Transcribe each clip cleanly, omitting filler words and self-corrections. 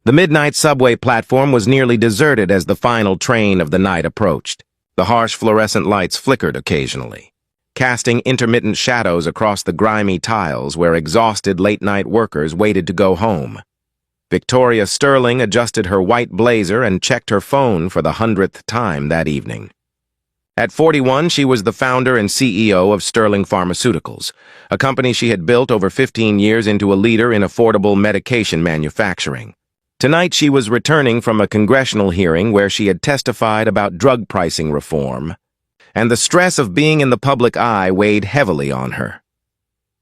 The midnight subway platform was nearly deserted as the final train of the night approached. The harsh fluorescent lights flickered occasionally, casting intermittent shadows across the grimy tiles where exhausted late-night workers waited to go home. Victoria Sterling adjusted her white blazer and checked her phone for the 100th time that evening. At 41, she was the founder and CEO of Sterling Pharmaceuticals, a company she had built over 15 years into a leader in affordable medication manufacturing. Tonight, she was returning from a congressional hearing where she had testified about drug pricing reform, and the stress of being in the public eye weighed heavily on her.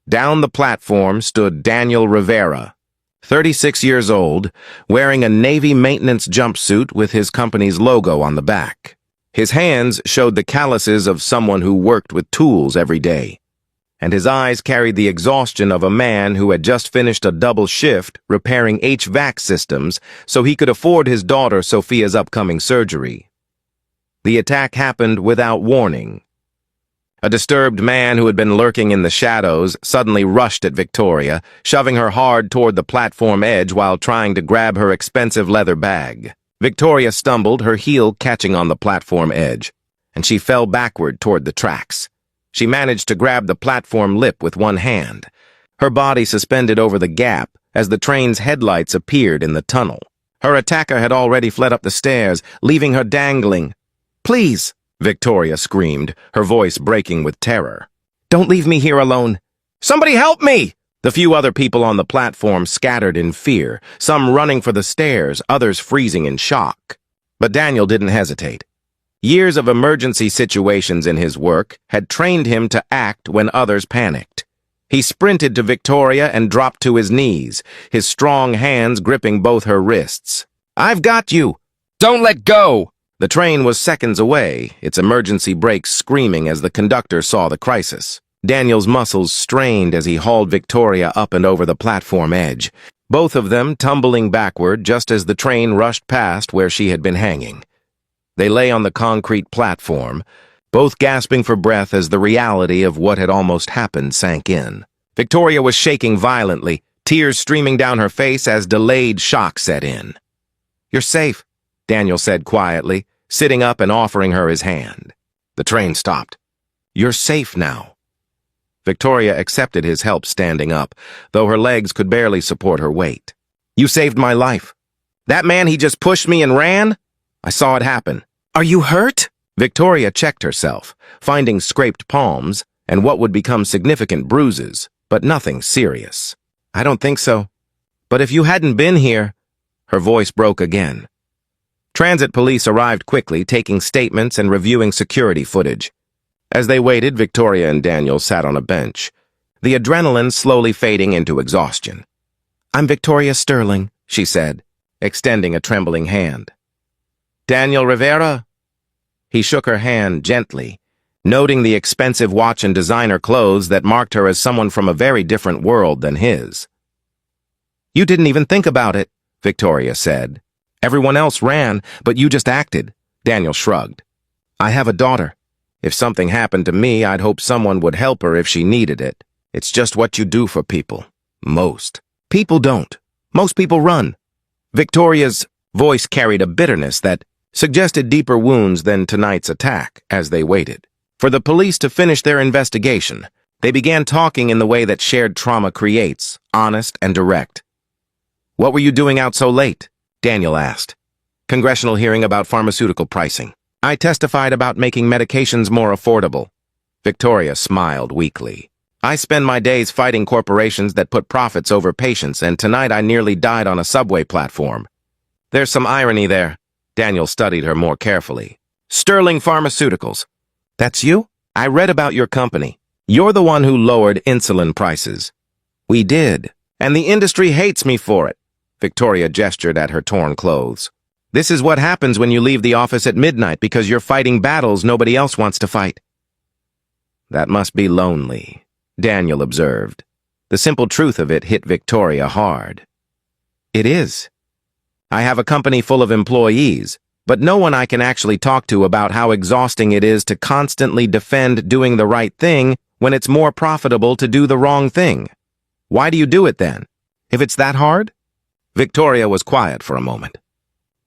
Down the platform stood Daniel Rivera, 36 years old, wearing a Navy maintenance jumpsuit with his company's logo on the back. His hands showed the calluses of someone who worked with tools every day, and his eyes carried the exhaustion of a man who had just finished a double shift repairing HVAC systems so he could afford his daughter Sophia's upcoming surgery. The attack happened without warning. A disturbed man who had been lurking in the shadows suddenly rushed at Victoria, shoving her hard toward the platform edge while trying to grab her expensive leather bag. Victoria stumbled, her heel catching on the platform edge, and she fell backward toward the tracks. She managed to grab the platform lip with one hand, her body suspended over the gap as the train's headlights appeared in the tunnel. Her attacker had already fled up the stairs, leaving her dangling. "Please!" Victoria screamed, her voice breaking with terror. "Don't leave me here alone! Somebody help me!" The few other people on the platform scattered in fear, some running for the stairs, others freezing in shock. But Daniel didn't hesitate. Years of emergency situations in his work had trained him to act when others panicked. He sprinted to Victoria and dropped to his knees, his strong hands gripping both her wrists. "I've got you! Don't let go!" The train was seconds away, its emergency brakes screaming as the conductor saw the crisis. Daniel's muscles strained as he hauled Victoria up and over the platform edge, both of them tumbling backward just as the train rushed past where she had been hanging. They lay on the concrete platform, both gasping for breath as the reality of what had almost happened sank in. Victoria was shaking violently, tears streaming down her face as delayed shock set in. "You're safe," Daniel said quietly, sitting up and offering her his hand. The train stopped. "You're safe now." Victoria accepted his help standing up, though her legs could barely support her weight. "You saved my life. That man, he just pushed me and ran? I saw it happen." "Are you hurt?" Victoria checked herself, finding scraped palms and what would become significant bruises, but nothing serious. "I don't think so. But if you hadn't been here..." Her voice broke again. Transit police arrived quickly, taking statements and reviewing security footage. As they waited, Victoria and Daniel sat on a bench, the adrenaline slowly fading into exhaustion. "I'm Victoria Sterling," she said, extending a trembling hand. "Daniel Rivera?" He shook her hand gently, noting the expensive watch and designer clothes that marked her as someone from a very different world than his. "You didn't even think about it," Victoria said. "Everyone else ran, but you just acted." Daniel shrugged. "I have a daughter. If something happened to me, I'd hope someone would help her if she needed it. It's just what you do for people. Most people don't. Most people run." Victoria's voice carried a bitterness that suggested deeper wounds than tonight's attack as they waited for the police to finish their investigation. They began talking in the way that shared trauma creates, honest and direct. "What were you doing out so late?" Daniel asked. "Congressional hearing about pharmaceutical pricing. I testified about making medications more affordable." Victoria smiled weakly. "I spend my days fighting corporations that put profits over patients, and tonight I nearly died on a subway platform." "There's some irony there." Daniel studied her more carefully. "Sterling Pharmaceuticals. That's you? I read about your company. You're the one who lowered insulin prices." "We did, and the industry hates me for it." Victoria gestured at her torn clothes. "This is what happens when you leave the office at midnight because you're fighting battles nobody else wants to fight." "That must be lonely," Daniel observed. The simple truth of it hit Victoria hard. "It is. I have a company full of employees, but no one I can actually talk to about how exhausting it is to constantly defend doing the right thing when it's more profitable to do the wrong thing. Why do you do it then? If it's that hard?" Victoria was quiet for a moment.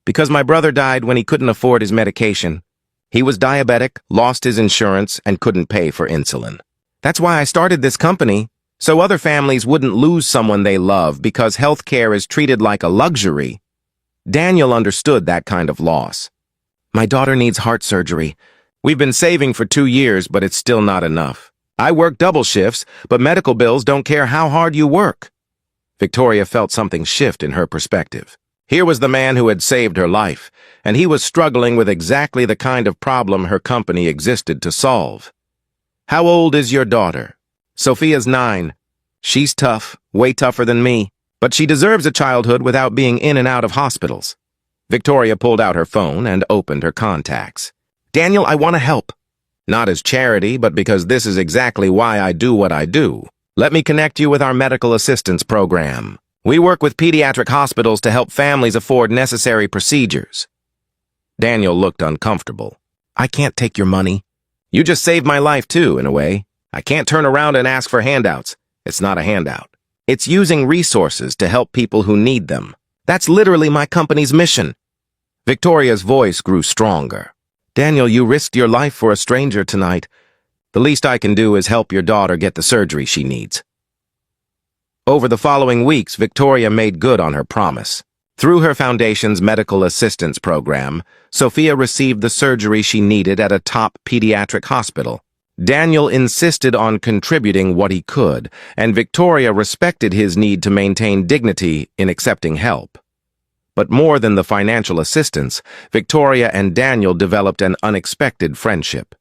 Because my brother died when he couldn't afford his medication. He was diabetic, lost his insurance, and couldn't pay for insulin. That's why I started this company, so other families wouldn't lose someone they love because healthcare is treated like a luxury. Daniel understood that kind of loss. My daughter needs heart surgery. We've been saving for 2 years, but it's still not enough. I work double shifts, but medical bills don't care how hard you work. Victoria felt something shift in her perspective. Here was the man who had saved her life, and he was struggling with exactly the kind of problem her company existed to solve. How old is your daughter? Sophia's 9. She's tough, way tougher than me, but she deserves a childhood without being in and out of hospitals. Victoria pulled out her phone and opened her contacts. Daniel, I want to help. Not as charity, but because this is exactly why I do what I do. Let me connect you with our medical assistance program. We work with pediatric hospitals to help families afford necessary procedures. Daniel looked uncomfortable. I can't take your money. You just saved my life too, in a way. I can't turn around and ask for handouts. It's not a handout. It's using resources to help people who need them. That's literally my company's mission. Victoria's voice grew stronger. Daniel, you risked your life for a stranger tonight. The least I can do is help your daughter get the surgery she needs. Over the following weeks, Victoria made good on her promise. Through her foundation's medical assistance program, Sophia received the surgery she needed at a top pediatric hospital. Daniel insisted on contributing what he could, and Victoria respected his need to maintain dignity in accepting help. But more than the financial assistance, Victoria and Daniel developed an unexpected friendship.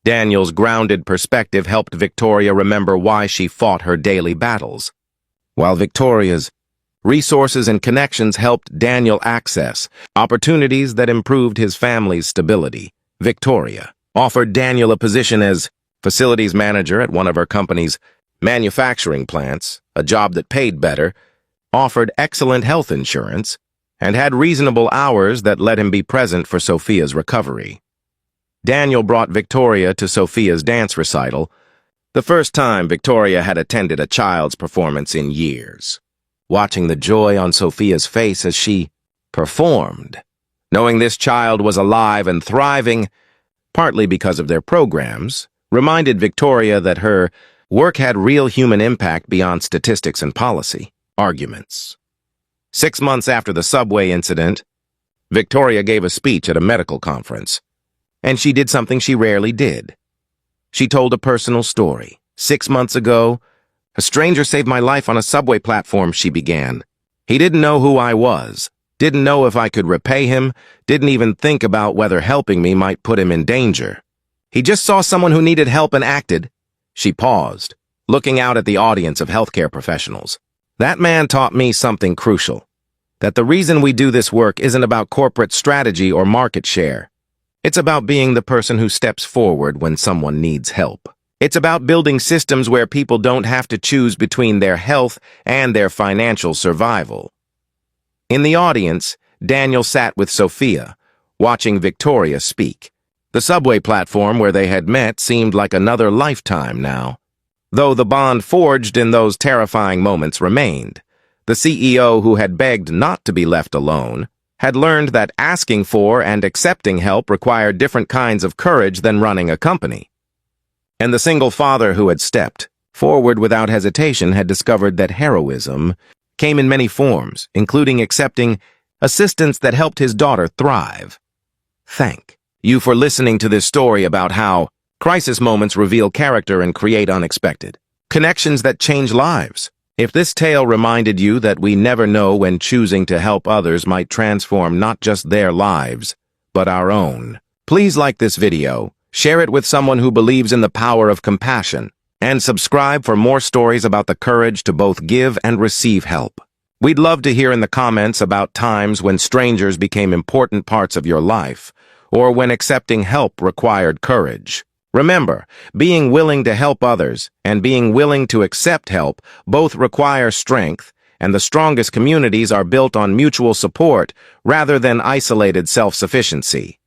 Daniel's grounded perspective helped Victoria remember why she fought her daily battles, while Victoria's resources and connections helped Daniel access opportunities that improved his family's stability. Victoria offered Daniel a position as facilities manager at one of her company's manufacturing plants, a job that paid better, offered excellent health insurance, and had reasonable hours that let him be present for Sophia's recovery. Daniel brought Victoria to Sophia's dance recital, the first time Victoria had attended a child's performance in years. Watching the joy on Sophia's face as she performed, knowing this child was alive and thriving, partly because of their programs, reminded Victoria that her work had real human impact beyond statistics and policy arguments. 6 months after the subway incident, Victoria gave a speech at a medical conference, and she did something she rarely did. She told a personal story. 6 months ago, a stranger saved my life on a subway platform, she began. He didn't know who I was, didn't know if I could repay him, didn't even think about whether helping me might put him in danger. He just saw someone who needed help and acted. She paused, looking out at the audience of healthcare professionals. That man taught me something crucial, that the reason we do this work isn't about corporate strategy or market share. It's about being the person who steps forward when someone needs help. It's about building systems where people don't have to choose between their health and their financial survival. In the audience, Daniel sat with Sophia, watching Victoria speak. The subway platform where they had met seemed like another lifetime now. Though the bond forged in those terrifying moments remained, the CEO who had begged not to be left alone had learned that asking for and accepting help required different kinds of courage than running a company. And the single father who had stepped forward without hesitation had discovered that heroism came in many forms, including accepting assistance that helped his daughter thrive. Thank you for listening to this story about how crisis moments reveal character and create unexpected connections that change lives. If this tale reminded you that we never know when choosing to help others might transform not just their lives, but our own, please like this video, share it with someone who believes in the power of compassion, and subscribe for more stories about the courage to both give and receive help. We'd love to hear in the comments about times when strangers became important parts of your life, or when accepting help required courage. Remember, being willing to help others and being willing to accept help both require strength, and the strongest communities are built on mutual support rather than isolated self-sufficiency.